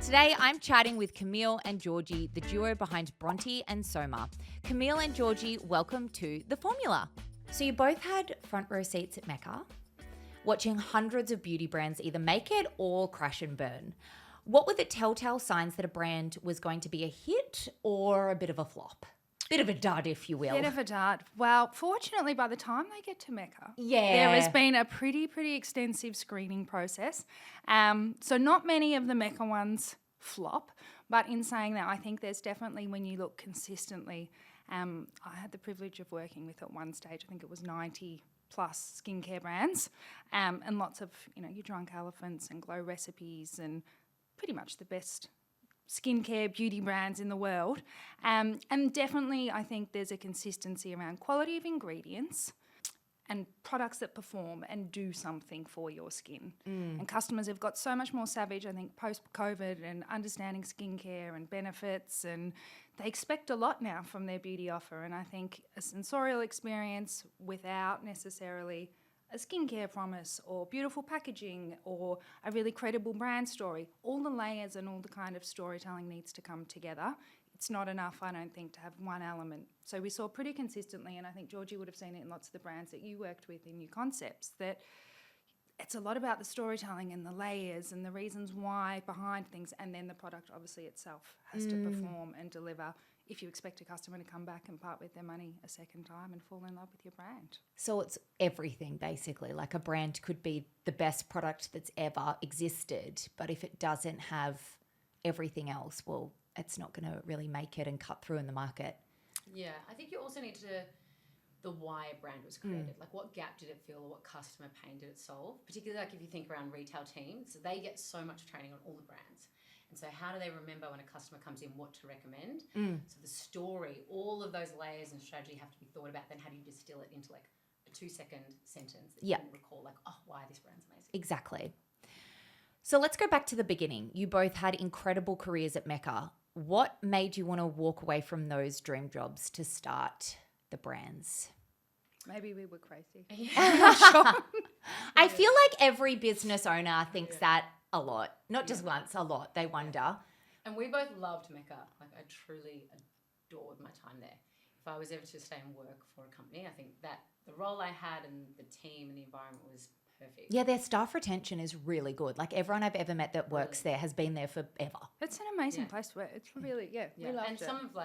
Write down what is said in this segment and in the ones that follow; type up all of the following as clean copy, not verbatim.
Today, I'm chatting with Camille and Georgie, the duo behind Bronte and SOMA. Camille and Georgie, welcome to The Formula. So you both had front row seats at Mecca, watching hundreds of beauty brands either make it or crash and burn. What were the telltale signs that a brand was going to be a hit or a bit of a flop? Bit of a dud, if you will. Bit of a dud. Well, fortunately, by the time they get to Mecca, Yeah. there has been a pretty extensive screening process. So not many of the Mecca ones flop, but in saying that, I think there's definitely, when you look consistently, I had the privilege of working with at one stage, I think it was 90 plus skincare brands, and lots of, your Drunk Elephants and Glow Recipes and pretty much the best skincare beauty brands in the world. And definitely I think there's a consistency around quality of ingredients and products that perform and do something for your skin. And customers have got so much more savage, I think, post-COVID and understanding skincare and benefits, and they expect a lot now from their beauty offer. And I think a sensorial experience without necessarily a skincare promise or beautiful packaging or a really credible brand story, all the layers and all the kind of storytelling needs to come together. It's not enough, I don't think, to have one element. So we saw pretty consistently, and I think Georgie would have seen it in lots of the brands that you worked with in your concepts, that it's a lot about the storytelling and the layers and the reasons why behind things, and then the product obviously itself has to perform and deliver if you expect a customer to come back and part with their money a second time and fall in love with your brand. So it's everything, basically. Like a brand could be the best product that's ever existed, but if it doesn't have everything else, well, it's not going to really make it and cut through in the market. Yeah, I think you also need to, the why a brand was created. Like what gap did it fill or what customer pain did it solve? Particularly like if you think around retail teams, they get so much training on all the brands. And so how do they remember when a customer comes in what to recommend? So the story, all of those layers and strategy have to be thought about. Then how do you distill it into like a 2-second sentence that you can recall, like, oh, why this brand's amazing. Exactly. So let's go back to the beginning. You both had incredible careers at Mecca. What made you want to walk away from those dream jobs to start the brands? Maybe we were crazy. I feel like every business owner thinks that a lot. Not just once, a lot. They wonder. And we both loved Mecca. Like I truly adored my time there. If I was ever to stay and work for a company, I think that the role I had and the team and the environment was perfect. Yeah, their staff retention is really good. Like everyone I've ever met that works there has been there forever. It's an amazing place to work. It's really, we loved and it. some of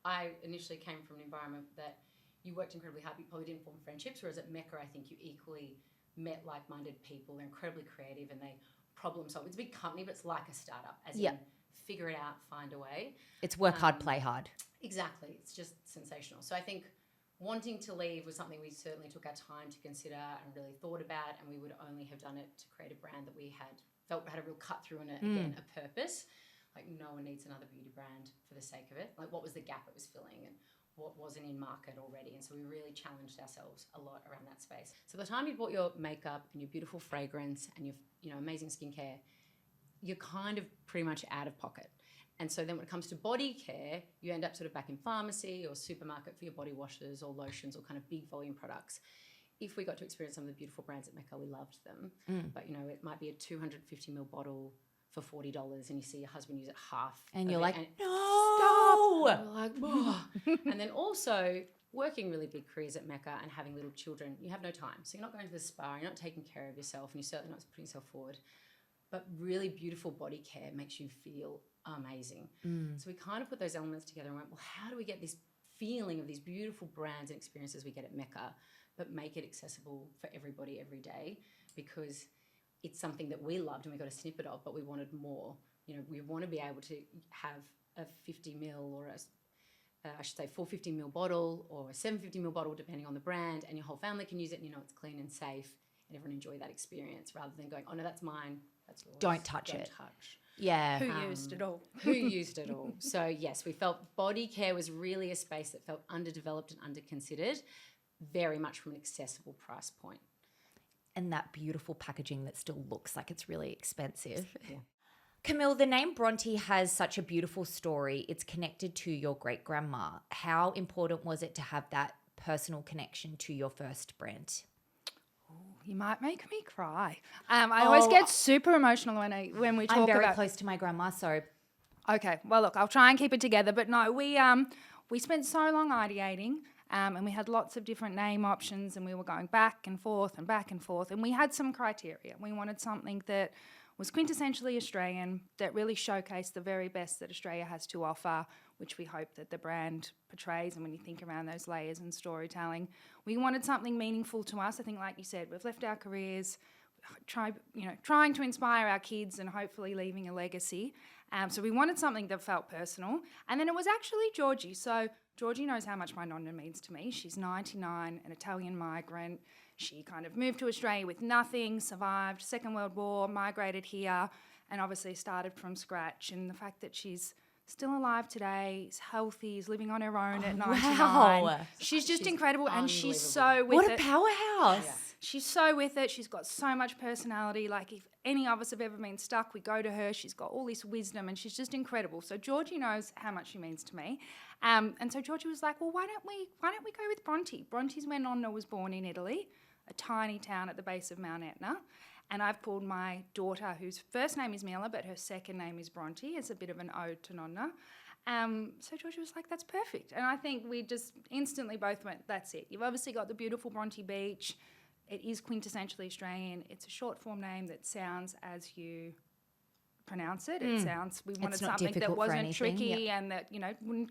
I initially came from an environment that you worked incredibly hard, but you probably didn't form friendships, whereas at Mecca, I think you equally met like-minded people. They're incredibly creative and they problem solve. It's a big company, but it's like a startup, as in figure it out, find a way. It's work hard, play hard. Exactly. It's just sensational. So I think wanting to leave was something we certainly took our time to consider and really thought about, and we would only have done it to create a brand that we felt had a real cut through and a purpose. Like no one needs another beauty brand for the sake of it. Like what was the gap it was filling and what wasn't in market already. And so we really challenged ourselves a lot around that space. So the time you bought your makeup and your beautiful fragrance and your amazing skincare, you're kind of pretty much out of pocket. And so then when it comes to body care, you end up sort of back in pharmacy or supermarket for your body washes or lotions or kind of big volume products. If we got to experience some of the beautiful brands at Mecca, we loved them. But, it might be a 250ml bottle for $40 and you see your husband use it half. And you're like, no! Stop! And we're like, oh. And then also working really big careers at Mecca and having little children, you have no time. So you're not going to the spa, you're not taking care of yourself, and you're certainly not putting yourself forward. But really beautiful body care makes you feel amazing. So we kind of put those elements together and went, well, how do we get this feeling of these beautiful brands and experiences we get at Mecca, but make it accessible for everybody every day? Because it's something that we loved and we got a snippet of, but we wanted more. We want to be able to have a 50ml or I should say 450ml bottle or a 750ml bottle, depending on the brand, and your whole family can use it and it's clean and safe and everyone enjoy that experience rather than going, oh no, that's mine. That's yours. Don't touch it. Yeah. Who used it all? Who used it all? So yes, we felt body care was really a space that felt underdeveloped and underconsidered, very much from an accessible price point. And that beautiful packaging that still looks like it's really expensive. Yeah. Camille, the name Bronte has such a beautiful story. It's connected to your great-grandma. How important was it to have that personal connection to your first brand? You might make me cry. I always get super emotional when we talk I'm very about. close to my grandma, so Okay, well, look, I'll try and keep it together. But no, we spent so long ideating, and we had lots of different name options, and we were going back and forth, and we had some criteria. We wanted something that was quintessentially Australian, that really showcased the very best that Australia has to offer, which we hope that the brand portrays. And when you think around those layers and storytelling, we wanted something meaningful to us. I think, like you said, we've left our careers, trying to inspire our kids and hopefully leaving a legacy. So we wanted something that felt personal. And then it was actually Georgie. So Georgie knows how much my nonna means to me. She's 99, an Italian migrant. She kind of moved to Australia with nothing, survived Second World War, migrated here, and obviously started from scratch. And the fact that she's still alive today, is healthy, is living on her own at 99. wow. She's just incredible, and she's so with what it. a powerhouse. Yeah. She's so with it. She's got so much personality. Like, if any of us have ever been stuck, we go to her. She's got all this wisdom, and she's just incredible. So Georgie knows how much she means to me. And so Georgie was like, well, why don't we go with Bronte? Bronte's where Nonna was born in Italy, a tiny town at the base of Mount Etna. And I've called my daughter, whose first name is Mila, but her second name is Bronte, as a bit of an ode to Nonna. So Georgie was like, that's perfect. And I think we just instantly both went, that's it. You've obviously got the beautiful Bronte Beach. It is quintessentially Australian. It's a short form name that sounds as you pronounce it. It sounds, we wanted something that wasn't tricky and that, wouldn't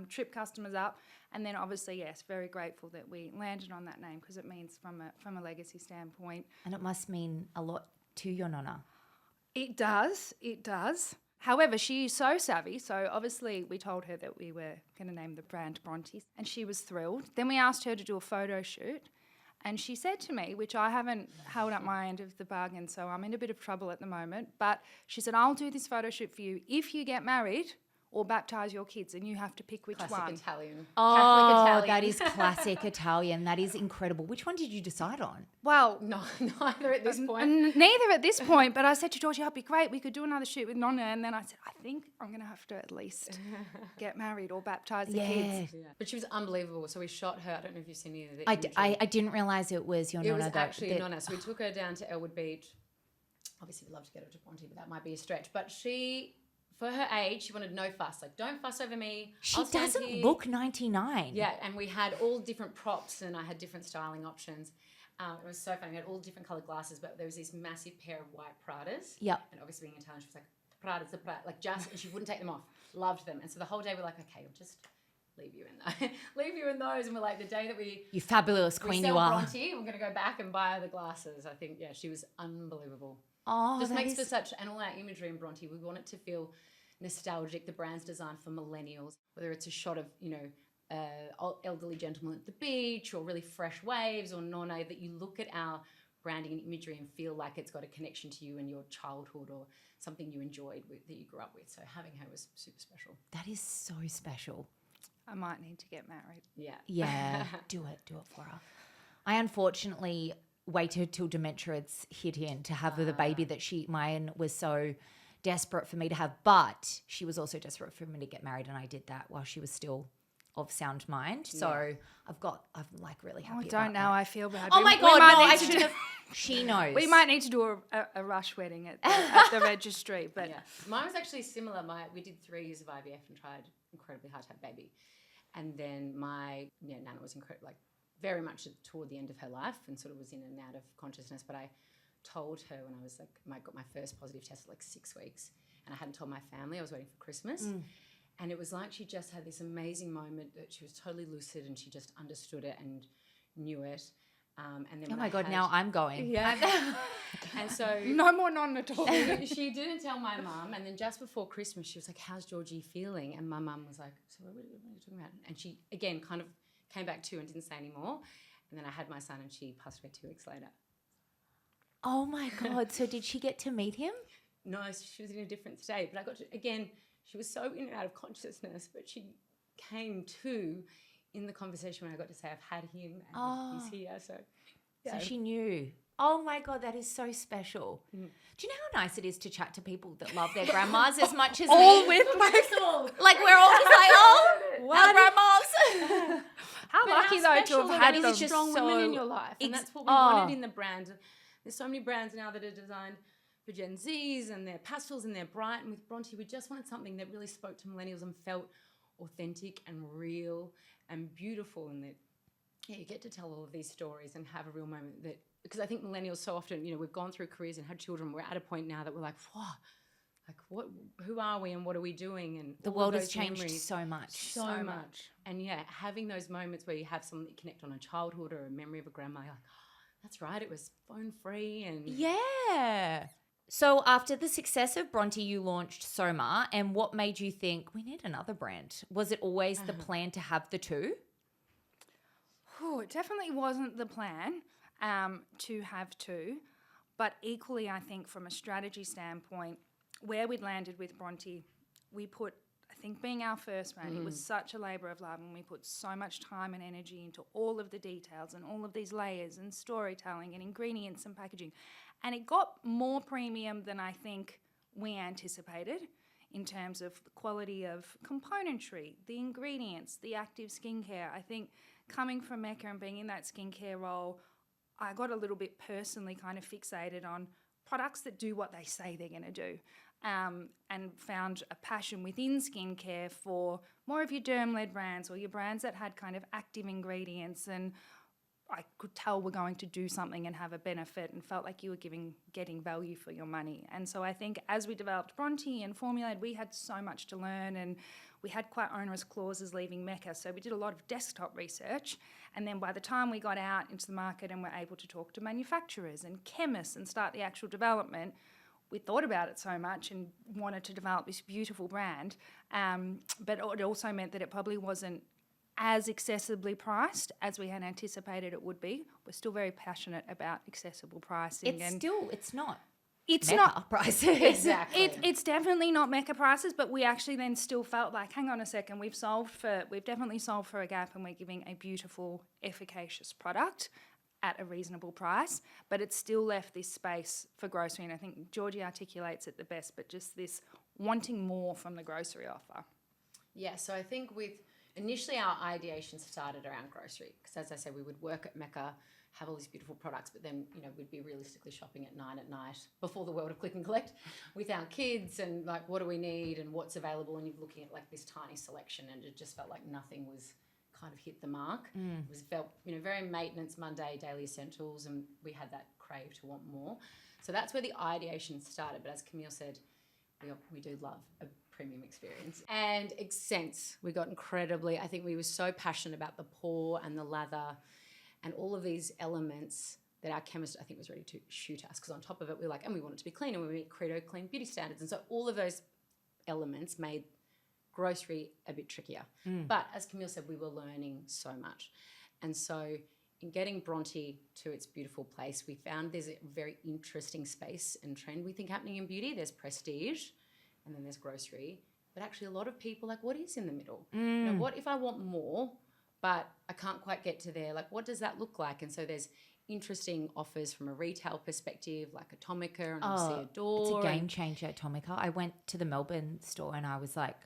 trip customers up. And then obviously, yes, very grateful that we landed on that name, because it means from a legacy standpoint. And it must mean a lot to your nonna. It does. However, she's so savvy. So obviously we told her that we were going to name the brand Bronte, and she was thrilled. Then we asked her to do a photo shoot. And she said to me, which I haven't held up my end of the bargain, so I'm in a bit of trouble at the moment, but she said, I'll do this photo shoot for you if you get married or baptise your kids, and you have to pick which Classic one. Italian. Oh, Catholic Italian. that is classic Italian. That is incredible. Which one did you decide on? Well, No, neither at this point. neither at this point, but I said to Georgie, it'd be great, we could do another shoot with Nonna, and then I said, I think I'm going to have to at least get married or baptise the kids. Yeah. But she was unbelievable. So we shot her. I don't know if you've seen any of the I imagery. didn't realise it was your It nonna. was actually Nonna. So we took her down to Elwood Beach. Obviously, we'd love to get her to Bronte, but that might be a stretch. But she, for her age, she wanted no fuss. Like, don't fuss over me. She I'll stand doesn't here. look 99. Yeah, and we had all different props, and I had different styling options. It was so funny. We had all different coloured glasses, but there was this massive pair of white Pradas. Yep. And obviously being Italian, she was like, the Prada, like just, and she wouldn't take them off. Loved them. And so the whole day we're like, okay, we'll just leave you in there. Leave you in those. And we're like, the day that we You fabulous we queen sell you are. Bronte, we're going to go back and buy her the glasses. I think, yeah, she was unbelievable. Oh, Just that makes is- for such, and all our imagery in Bronte, we want it to feel nostalgic. The brand's designed for millennials, whether it's a shot of, elderly gentleman at the beach, or really fresh waves, or Nonna, that you look at our branding and imagery and feel like it's got a connection to you and your childhood or something you enjoyed that you grew up with. So having her was super special. That is so special. I might need to get married. Yeah. Yeah, do it for her. I unfortunately waited till dementia hit in to have the baby that mine was so desperate for me to have, but she was also desperate for me to get married, and I did that while she was still of sound mind. So I'm like really happy. I don't know. about that. I feel bad. Oh my We God, might no, need I to should have. She knows. We might need to do a rush wedding at the registry, but Yeah. Mine was actually similar. We did 3 years of IVF and tried incredibly hard to have a baby. And then my Nana was very much toward the end of her life and sort of was in and out of consciousness. But I told her when I was I got my first positive test at 6 weeks, and I hadn't told my family. I was waiting for Christmas. And it was like she just had this amazing moment that she was totally lucid and she just understood it and knew it. And then Oh my God, now I'm going. Yeah. And so no more Nonna talk. she didn't tell my mum, and then just before Christmas she was like, how's Georgie feeling? And my mum was like, so what are you talking about? And she again kind of came back to and didn't say anymore. And then I had my son and she passed away 2 weeks later. Oh my God. So did she get to meet him? No, she was in a different state, but I got to, again, she was so in and out of consciousness, but she came to in the conversation when I got to say I've had him and he's here. So So she knew. Oh my God, that is so special. Do you know how nice it is to chat to people that love their grandmas as much as All me? with myself. Like we're all just like, oh, our grandmas. How lucky though to have had them. strong women in your life, and that's what we wanted in the brand. There's so many brands now that are designed for Gen Zs, and they're pastels and they're bright. And with Bronte, we just wanted something that really spoke to millennials and felt authentic and real and beautiful, and that you get to tell all of these stories and have a real moment. That because I think millennials so often, we've gone through careers and had children. We're at a point now that we're like, whoa. Like who are we and what are we doing? And the world has changed so much. So much. And having those moments where you have something that connect on a childhood or a memory of a grandma, you're like, oh, that's right, it was phone free and yeah. So after the success of Bronte, you launched Soma, and what made you think we need another brand? Was it always the plan to have the two? Oh, it definitely wasn't the plan to have two, but equally I think from a strategy standpoint, where we'd landed with Bronte, we put, I think being our first brand, it was such a labour of love, and we put so much time and energy into all of the details and all of these layers and storytelling and ingredients and packaging. And it got more premium than I think we anticipated in terms of the quality of componentry, the ingredients, the active skincare. I think coming from Mecca and being in that skincare role, I got a little bit personally kind of fixated on products that do what they say they're going to do. And found a passion within skincare for more of your derm-led brands or your brands that had kind of active ingredients, and I could tell we're going to do something and have a benefit, and felt like you were getting value for your money. And so I think as we developed Bronte and formulated, we had so much to learn, and we had quite onerous clauses leaving Mecca, so we did a lot of desktop research. And then by the time we got out into the market and were able to talk to manufacturers and chemists and start the actual development, we thought about it so much and wanted to develop this beautiful brand, but it also meant that it probably wasn't as accessibly priced as we had anticipated it would be. We're still very passionate about accessible pricing. It's not Mecca not prices. Exactly. It's definitely not Mecca prices, but we actually then still felt like, hang on a second, we've definitely solved for a gap, and we're giving a beautiful, efficacious product at a reasonable price, but it's still left this space for grocery. And I think Georgie articulates it the best, but just this wanting more from the grocery offer. Yeah, so I think initially our ideation started around grocery, because as I said, we would work at Mecca, have all these beautiful products, but then, we'd be realistically shopping at 9 at night before the world of click and collect with our kids, and like, what do we need and what's available? And you're looking at like this tiny selection, and it just felt like nothing was kind of hit the mark. It felt very maintenance, Monday, daily essentials, and we had that crave to want more. So that's where the ideation started. But as Camille said, we do love a premium experience. And scents, we got incredibly, I think we were so passionate about the pore and the lather and all of these elements that our chemist, I think, was ready to shoot us, because on top of it, we were like, and we want it to be clean, and we meet Credo clean beauty standards. And so all of those elements made grocery a bit trickier. But as Camille said, we were learning so much. And so in getting Bronte to its beautiful place, we found there's a very interesting space and trend we think happening in beauty. There's prestige and then there's grocery. But actually a lot of people like, what is in the middle? What if I want more, but I can't quite get to there? Like, what does that look like? And so there's interesting offers from a retail perspective, like Atomica and obviously Adore. It's a game changer, Atomica. I went to the Melbourne store and I was like,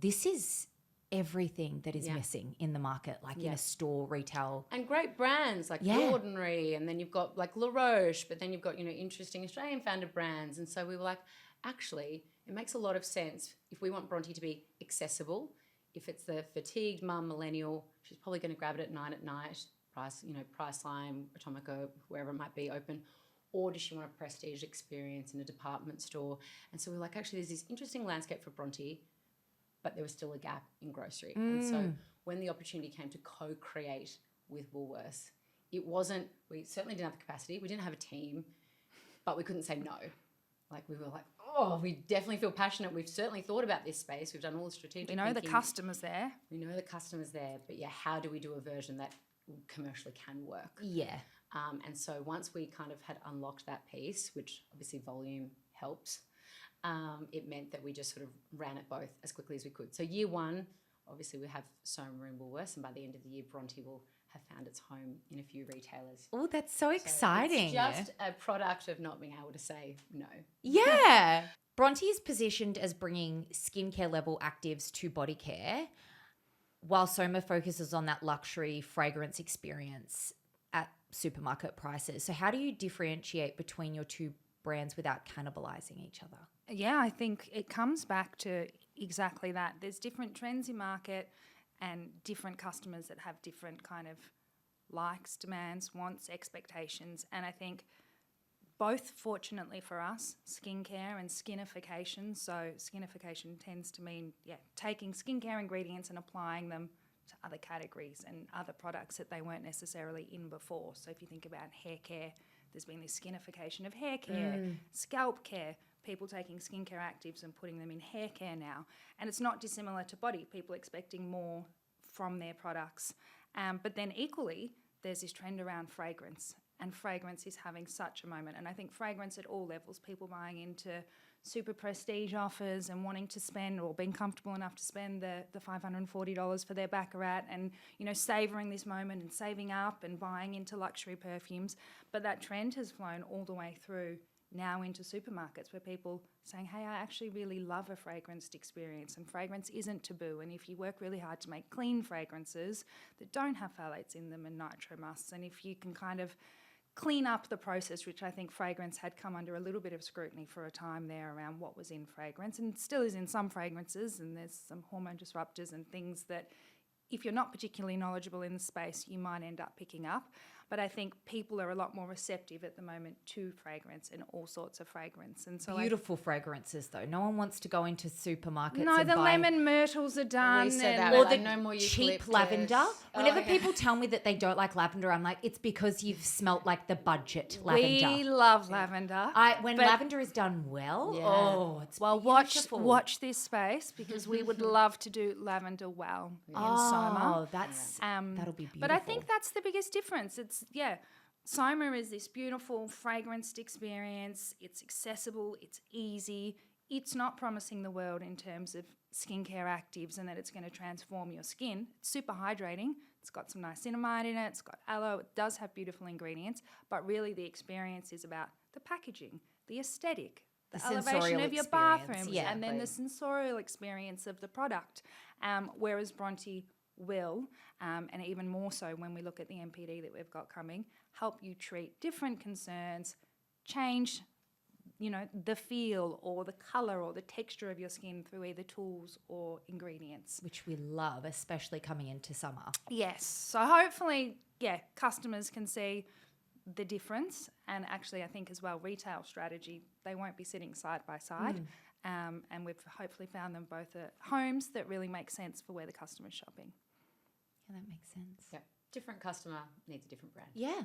this is everything that is missing in the market, like in a store, retail. And great brands like The Ordinary, and then you've got like La Roche, but then you've got, interesting Australian founded brands. And so we were like, actually, it makes a lot of sense if we want Bronte to be accessible. If it's the fatigued mum millennial, she's probably going to grab it at 9 at night, Priceline, Atomica, wherever it might be open. Or does she want a prestige experience in a department store? And so we're like, actually, there's this interesting landscape for Bronte, but there was still a gap in grocery. And so when the opportunity came to co-create with Woolworths, we certainly didn't have the capacity. We didn't have a team, but we couldn't say no. Like, we were like, oh, we definitely feel passionate. We've certainly thought about this space. We've done all the strategic thinking. The customers there. We know the customers there, but how do we do a version that commercially can work? Yeah. And so once we kind of had unlocked that piece, which obviously volume helps, it meant that we just sort of ran it both as quickly as we could. So year one, obviously we have Soma and Woolworths, and by the end of the year, Bronte will have found its home in a few retailers. Oh, that's so exciting. It's just a product of not being able to say no. Yeah. Bronte is positioned as bringing skincare level actives to body care. while Soma focuses on that luxury fragrance experience at supermarket prices. So how do you differentiate between your two brands without cannibalizing each other? Yeah, I think it comes back to exactly that. There's different trends in market and different customers that have different kind of likes, demands, wants, expectations. And I think both, fortunately for us, skincare and skinification. So skinification tends to mean, taking skincare ingredients and applying them to other categories and other products that they weren't necessarily in before. So if you think about hair care, there's been this skinification of hair care, scalp care, people taking skincare actives and putting them in hair care now. And it's not dissimilar to body, people expecting more from their products. But then equally, there's this trend around fragrance. And fragrance is having such a moment. And I think fragrance at all levels, people buying into super prestige offers and wanting to spend or being comfortable enough to spend the $540 for their Baccarat and, savouring this moment and saving up and buying into luxury perfumes. But that trend has flown all the way through now into supermarkets where people saying, hey, I actually really love a fragranced experience and fragrance isn't taboo. And if you work really hard to make clean fragrances that don't have phthalates in them and nitromusts, and if you can kind of clean up the process, which I think fragrance had come under a little bit of scrutiny for a time there around what was in fragrance, and still is in some fragrances, and there's some hormone disruptors and things that if you're not particularly knowledgeable in the space, you might end up picking up. But I think people are a lot more receptive at the moment to fragrance and all sorts of fragrance. And so beautiful fragrances, though. No one wants to go into supermarkets no, and the buy lemon myrtles are done. We said that, or like, the no more cheap eucalyptus. lavender. Whenever Oh, yeah. people tell me that they don't like lavender, I'm like, it's because you've smelt like the budget lavender. We love lavender. When lavender is done well, it's beautiful. watch this space because we would love to do lavender well in Soma. That'll be beautiful. But I think that's the biggest difference. It's Soma is this beautiful fragranced experience. It's accessible, it's easy. It's not promising the world in terms of skincare actives and that it's going to transform your skin. It's super hydrating. It's got some niacinamide in it. It's got aloe. It does have beautiful ingredients. But really the experience is about the packaging, the aesthetic, the elevation of your bathrooms, and then the sensorial experience of the product. Whereas Bronte will, and even more so when we look at the MPD that we've got coming, help you treat different concerns, change, the feel or the colour or the texture of your skin through either tools or ingredients. Which we love, especially coming into summer. Yes. So hopefully, customers can see the difference. And actually, I think as well, retail strategy, they won't be sitting side by side. And we've hopefully found them both at homes that really make sense for where the customer's shopping. Yeah, that makes sense. Yeah. Different customer needs a different brand. Yeah.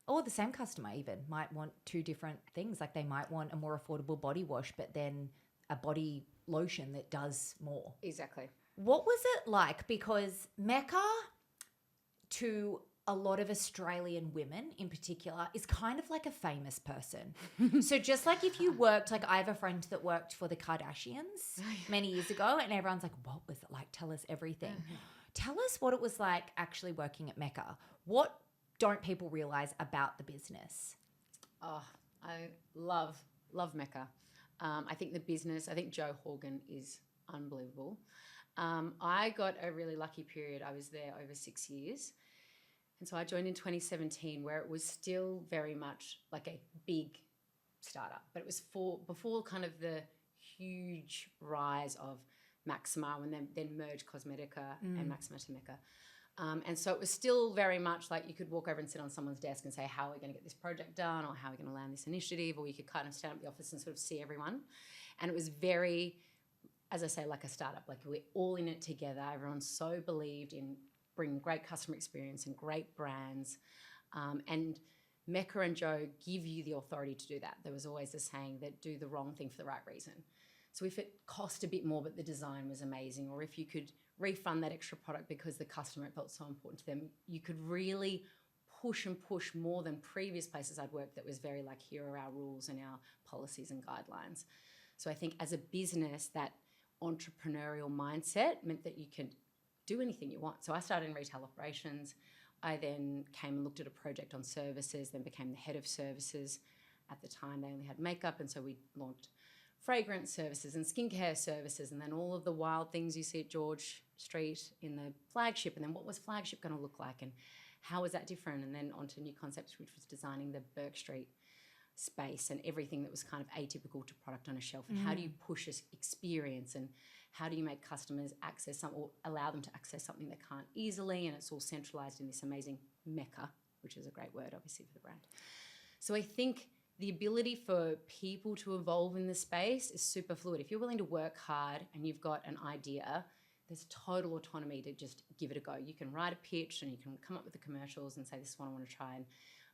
Or the same customer even might want two different things. Like they might want a more affordable body wash, but then a body lotion that does more. Exactly. What was it like? Because Mecca, to a lot of Australian women in particular, is kind of like a famous person. So just like if you worked, like I have a friend that worked for the Kardashians many years ago and everyone's like, what was it like? Tell us everything. Tell us what it was like actually working at Mecca. What don't people realize about the business? Oh, I love Mecca. I think the business, I think Joe Horgan is unbelievable. I got a really lucky period. I was there over 6 years. And so I joined in 2017 where it was still very much like a big startup. But it was before kind of the huge rise of Maxima and then merged Cosmetica and Maxima to Mecca. And so it was still very much like you could walk over and sit on someone's desk and say, how are we going to get this project done or how are we going to land this initiative? Or you could kind of stand up at the office and sort of see everyone. And it was very, as I say, like a startup. Like we're all in it together. Everyone so believed in bringing great customer experience and great brands. And Mecca and Joe give you the authority to do that. There was always the saying that do the wrong thing for the right reason. So if it cost a bit more but the design was amazing, or if you could refund that extra product because the customer, it felt so important to them, you could really push more than previous places I'd worked that was very like, here are our rules and our policies and guidelines. So I think as a business, that entrepreneurial mindset meant that you can do anything you want. So I started in retail operations. I then came and looked at a project on services, then became the head of services. At the time, they only had makeup, and so we launched fragrance services and skincare services, and then all of the wild things you see at George Street in the flagship, and then what was flagship going to look like and how was that different, and then onto new concepts, which was designing the Burke Street space and everything that was kind of atypical to product on a shelf, and how do you push this experience, and how do you make customers access some or allow them to access something they can't easily, and it's all centralized in this amazing Mecca, which is a great word obviously for the brand. So I think the ability for people to evolve in the space is super fluid. If you're willing to work hard and you've got an idea, there's total autonomy to just give it a go. You can write a pitch and you can come up with the commercials and say, this is what I want to try. And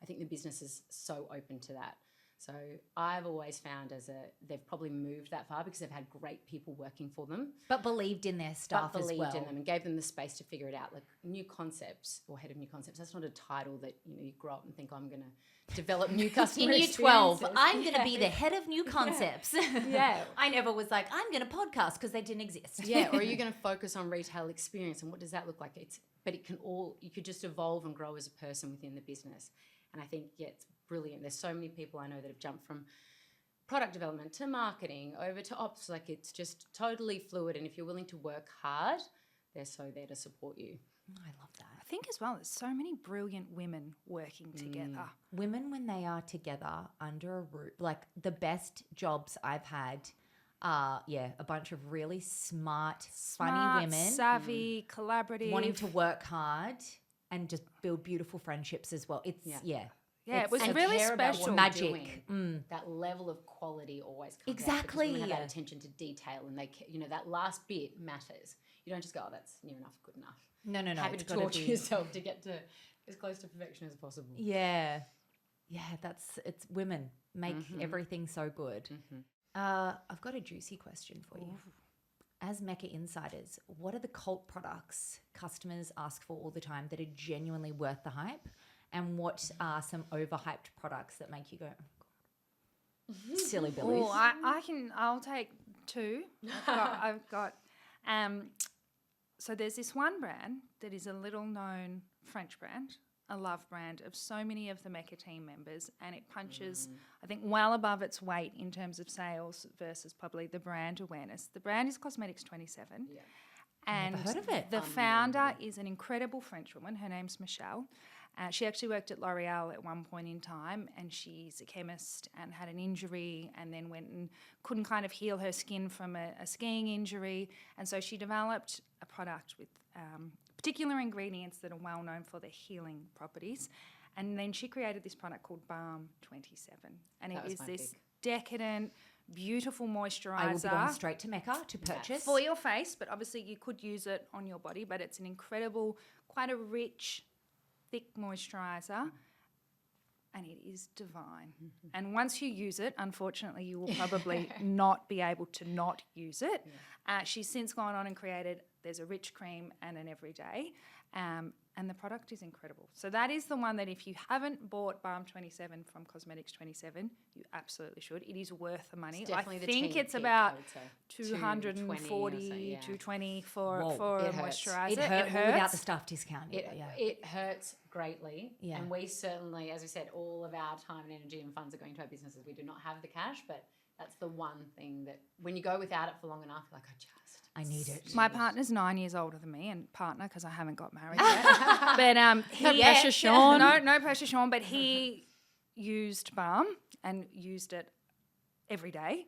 I think the business is so open to that. So I've always found they've probably moved that far because they've had great people working for them. But believed in their staff as well. In them and gave them the space to figure it out. Like new concepts or head of new concepts, that's not a title that you grow up and think, I'm going to develop new customer In year 12, experiences. I'm going to be the head of new concepts. Yeah. I never was like, I'm going to podcast because they didn't exist. Yeah, or are you going to focus on retail experience and what does that look like? You could just evolve and grow as a person within the business. And I think, it's brilliant. There's so many people I know that have jumped from product development to marketing over to ops. Like, it's just totally fluid. And if you're willing to work hard, they're so there to support you. I love that. I think as well, there's so many brilliant women working together. Women, when they are together under a roof, like the best jobs I've had are, a bunch of really funny women savvy, collaborative. wanting to work hard and just build beautiful friendships as well. It's, Yeah, it was And really care about what special. you're Magic. doing. That level of quality always comes Exactly. out because women have that attention to detail, and they, that last bit matters. You don't just go, that's near enough, good enough. No. Happy it's to gotta torture be- yourself to get to as close to perfection as possible. Yeah. Yeah, it's women make everything so good. I've got a juicy question for you. As Mecca insiders, what are the cult products customers ask for all the time that are genuinely worth the hype? And what are some overhyped products that make you go, oh God, silly billies? Oh, I'll take two. I've got so there's this one brand that is a little known French brand, a love brand of so many of the Mecca team members, and it punches, I think, well above its weight in terms of sales versus probably the brand awareness. The brand is Cosmetics 27. Yeah. And Never heard of it. The founder is an incredible French woman. Her name's Michelle. She actually worked at L'Oreal at one point in time, and she's a chemist and had an injury and then went and couldn't kind of heal her skin from a skiing injury. And so she developed a product with particular ingredients that are well known for their healing properties. And then she created this product called Balm 27. And it is this decadent, beautiful moisturiser. I will be going straight to Mecca to purchase. For your face, but obviously you could use it on your body, but it's an incredible, quite a rich, thick moisturiser, and it is divine. And once you use it, unfortunately, you will probably not be able to not use it. She's since gone on and created, there's a rich cream and an everyday, and the product is incredible. So that is the one that if you haven't bought Balm 27 from Cosmetics 27, you absolutely should. It is worth the money. I think it's about 240, 220 for a moisturiser. It hurts without the staff discount. It hurts greatly. Yeah. And we certainly, as we said, all of our time and energy and funds are going to our businesses. We do not have the cash, but that's the one thing that when you go without it for long enough, you're like, I need it. My partner's 9 years older than me, and partner because I haven't got married yet. But no pressure, Sean. No pressure, Sean. But he used Balm and used it every day,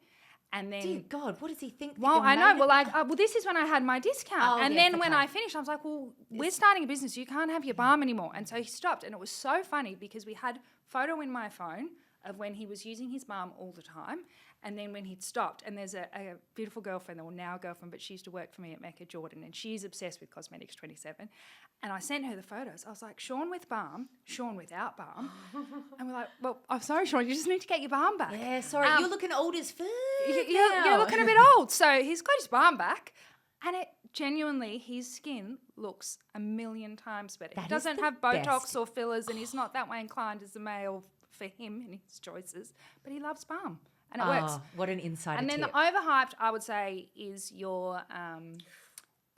and then. Dear God, what does he think? Well, I know. Well, this is when I had my discount, and then when I finished, I was like, "Well, we're starting a business. You can't have your Balm anymore." And so he stopped, and it was so funny because we had photo in my phone of when he was using his Balm all the time. And then when he'd stopped, and there's a beautiful girlfriend, or now a girlfriend, but she used to work for me at Mecca, Jordan, and she's obsessed with Cosmetics 27. And I sent her the photos. I was like, Sean with Balm, Sean without Balm. And we're like, well, I'm sorry, Sean, you just need to get your Balm back. Yeah, sorry, you're looking old as fuck. You're looking a bit old. So he's got his Balm back, and it genuinely, his skin looks a million times better. He doesn't have Botox or fillers, and he's not that way inclined as a male for him and his choices, but he loves Balm. And it works. What an insider And then tip. the overhyped, I would say, is your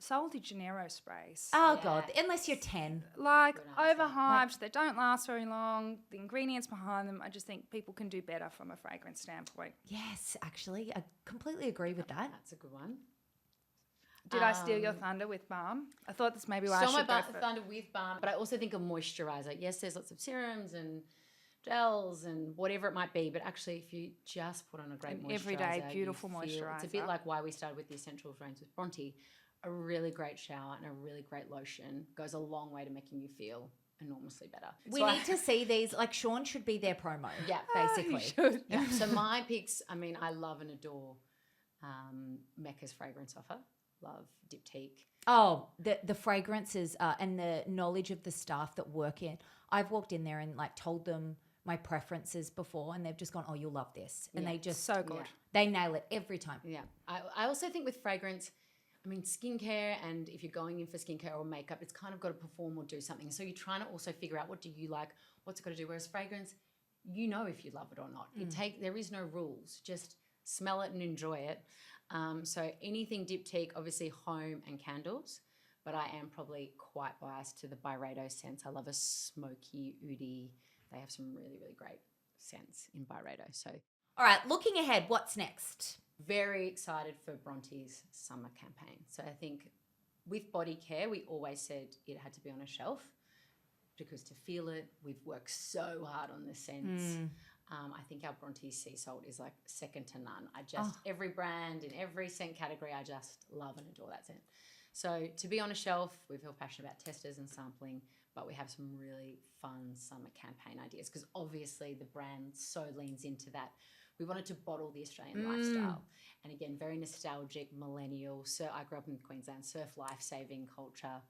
Sol de Janeiro sprays. Oh, Yeah. God. Unless you're 10. Like Good answer. overhyped, they don't last very long. The ingredients behind them, I just think people can do better from a fragrance standpoint. Yes, actually. I completely agree with that. That's a good one. Did I steal your thunder with balm? I thought this may be why I Stole should my go for thunder with balm, but I also think a moisturizer. Yes, there's lots of serums and gels and whatever it might be, but actually if you just put on a great An moisturizer, everyday you beautiful feel- It's a moisturiser. bit like why we started with the essentials range with Bronte. A really great shower and a really great lotion goes a long way to making you feel enormously better. We So need to see these. Like, Sean should be their promo. Yeah, basically. should. Yeah. So my picks, I mean, I love and adore Mecca's fragrance offer. Love Diptyque. Oh, the fragrances and the knowledge of the staff that work in. I've walked in there and like told them my preferences before, and they've just gone, "Oh, you'll love this," and Yeah. they just So good. they nail it every time. Yeah. I also think with fragrance, I mean, skincare, and if you're going in for skincare or makeup, it's kind of got to perform or do something. So you're trying to also figure out what do you like, what's it got to do. Whereas fragrance, you know if you love it or not. There is no rules. Just smell it and enjoy it. So anything Diptyque, obviously home and candles, but I am probably quite biased to the Byredo scents. I love a smoky, oody. They have some really, really great scents in Byredo. So All right, looking ahead, what's next? very excited for Bronte's summer campaign. So I think with bodycare, we always said it had to be on a shelf because to feel it, we've worked so hard on the scents. I think our Bronte Sea Salt is like second to none. I just, every brand in every scent category, I just love and adore that scent. So to be on a shelf, we feel passionate about testers and sampling, but we have some really fun summer campaign ideas because obviously the brand so leans into that. We wanted to bottle the Australian lifestyle. And again, very nostalgic, millennial. So I grew up in Queensland, surf life-saving culture.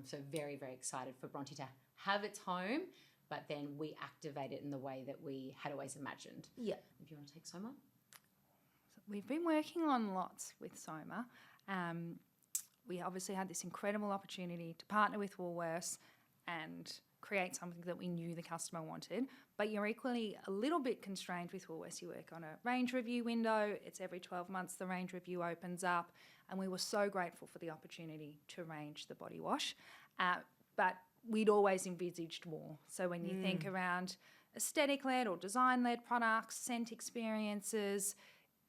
So very, very excited for Bronte to have its home, but then we activate it in the way that we had always imagined. Yeah. If you want to take Soma. We've been working on lots with Soma. We obviously had this incredible opportunity to partner with Woolworths and create something that we knew the customer wanted, but you're equally a little bit constrained with Woolworths. You work on a range review window. It's every 12 months the range review opens up, and we were so grateful for the opportunity to range the body wash. But we'd always envisaged more. So when you think around aesthetic-led or design-led products, scent experiences,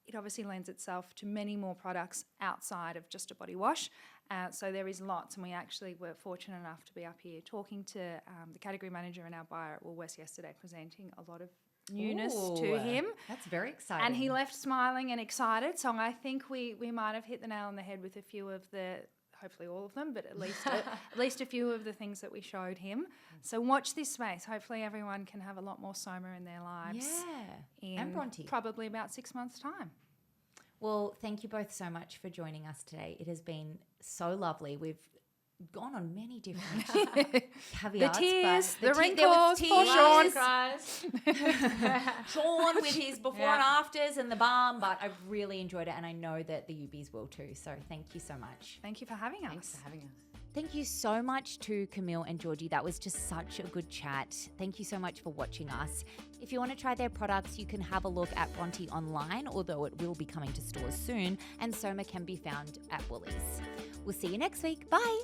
it obviously lends itself to many more products outside of just a body wash. So there is lots, and we actually were fortunate enough to be up here talking to the category manager and our buyer at Woolworths yesterday, presenting a lot of newness to him. That's very exciting. And he left smiling and excited. So I think we might have hit the nail on the head with a few of the, hopefully all of them, but at least a few of the things that we showed him. So watch this space. Hopefully everyone can have a lot more Soma in their lives. Yeah. In And Bronte. probably about 6 months' time. Well, thank you both so much for joining us today. It has been so lovely. We've gone on many different caveats. tears, but the there was wrinkles, poor tears. Sean. Sean with his before and afters and the balm, but I've really enjoyed it, and I know that the UBs will too. So thank you so much. Thank you for having us. Thanks for having us. Thank you so much to Camille and Georgie. That was just such a good chat. Thank you so much for watching us. If you want to try their products, you can have a look at Bronte online, although it will be coming to stores soon, and Soma can be found at Woolies. We'll see you next week. Bye.